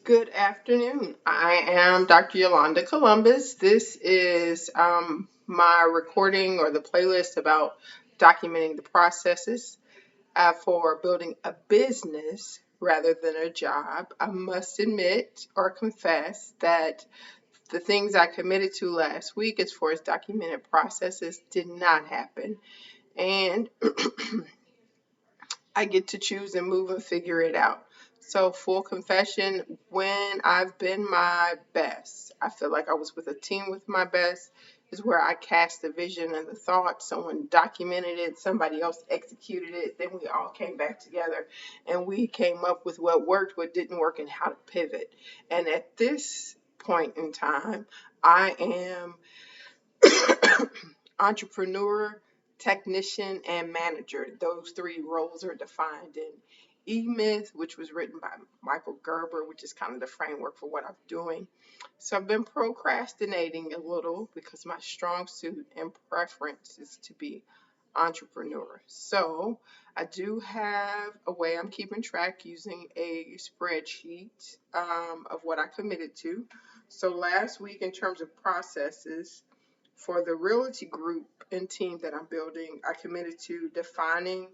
Good afternoon. I am Dr. Yolanda Columbus. This is my recording or the playlist about documenting the processes for building a business rather than a job. I must admit or confess that the things I committed to last week, as far as documented processes, did not happen. And I get to choose and move and figure it out. So, full confession, when I've been my best, I feel like I was with a team with my best, is where I cast the vision and the thought. Someone documented it, somebody else executed it, then we all came back together and we came up with what worked, what didn't work, and how to pivot. And at this point in time, I am entrepreneur, technician, and manager. Those three roles are defined in eMyth, which was written by Michael Gerber, which is kind of the framework for what I'm doing. So I've been procrastinating a little because my strong suit and preference is to be entrepreneur. So I do have a way I'm keeping track using a spreadsheet of what I committed to. So last week, in terms of processes, for the realty group and team that I'm building, I committed to defining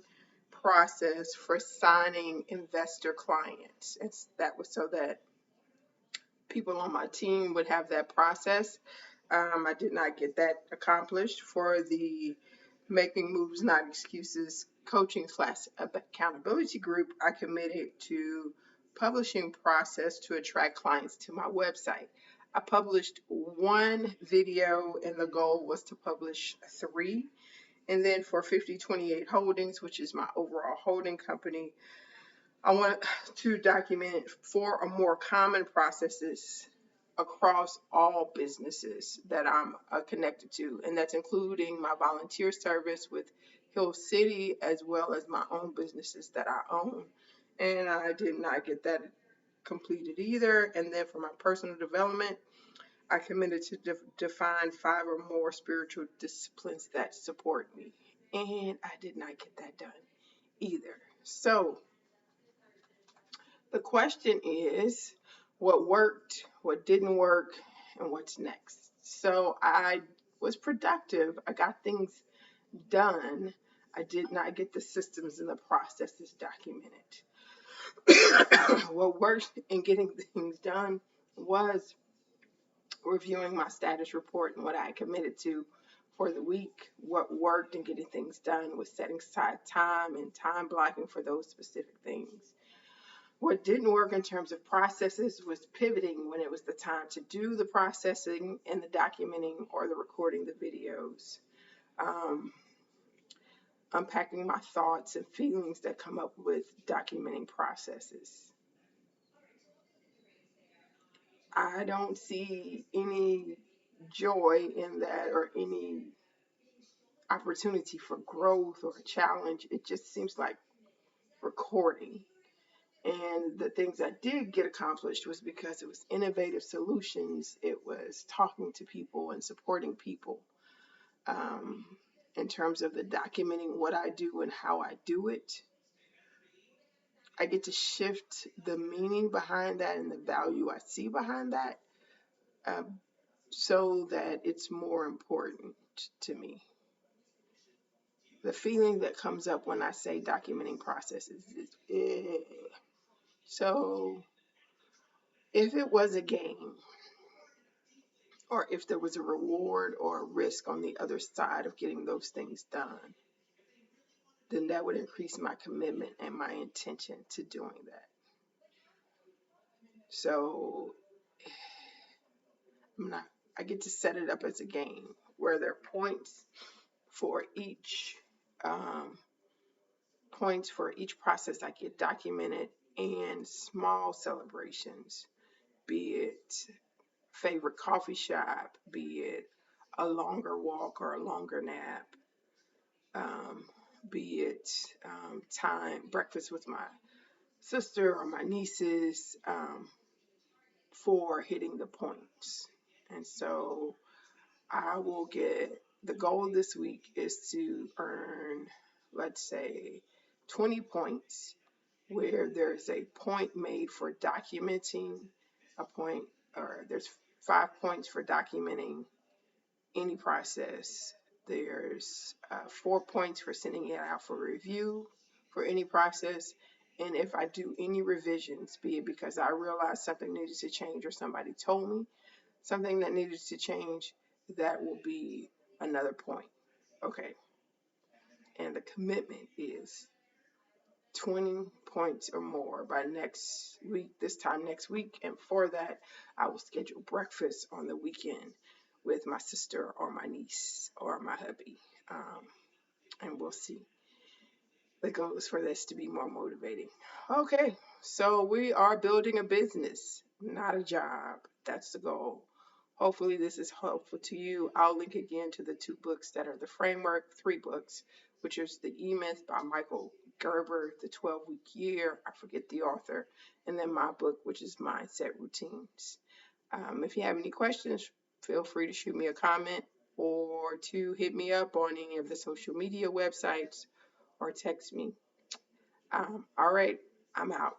process for signing investor clients. That was so that people on my team would have that process. I did not get that accomplished. For the Making Moves, Not Excuses coaching / accountability group, I committed to publishing process to attract clients to my website. I published one video and the goal was to publish three. And then for 5028 Holdings, which is my overall holding company, I want to document 4 or more common processes across all businesses that I'm connected to, and that's including my volunteer service with Hill City as well as my own businesses that I own. And I did not get that completed either. And then for my personal development, I committed to define 5 or more spiritual disciplines that support me. And I did not get that done either. So the question is, what worked, what didn't work, and what's next? So I was productive. I got things done. I did not get the systems and the processes documented. What worked in getting things done was reviewing my status report and what I committed to for the week. What worked in getting things done was setting aside time and time blocking for those specific things. What didn't work in terms of processes was pivoting when it was the time to do the processing and the documenting or the recording the videos. Unpacking my thoughts and feelings that come up with documenting processes. I don't see any joy in that or any opportunity for growth or a challenge. It just seems like recording. And the things I did get accomplished was because it was innovative solutions. It was talking to people and supporting people in terms of the documenting what I do and how I do it. I get to shift the meaning behind that and the value I see behind that so that it's more important to me. The feeling that comes up when I say documenting processes is, so if it was a game, or if there was a reward or a risk on the other side of getting those things done, then that would increase my commitment and my intention to doing that. So I get to set it up as a game where there are points for each process I get documented and small celebrations, be it favorite coffee shop, be it a longer walk or a longer nap, be it breakfast with my sister or my nieces, for hitting the points. And so the goal this week is to earn, let's say, 20 points, where there's a point made for documenting a point, or there's 5 points for documenting any process. There's 4 points for sending it out for review for any process. And if I do any revisions, be it because I realized something needed to change or somebody told me something that needed to change, that will be another point. Okay. And the commitment is 20 points or more by next week, this time next week. And for that, I will schedule breakfast on the weekend with my sister or my niece or my hubby. And we'll see. The goal is for this to be more motivating. Okay, so we are building a business, not a job. That's the goal. Hopefully, this is helpful to you. I'll link again to the 2 books that are the framework, 3 books, which is the eMyth by Michael Gerber, the 12-week year. I forget the author. And then my book, which is Mindset Routines. If you have any questions, feel free to shoot me a comment or to hit me up on any of the social media websites or text me. All right, I'm out.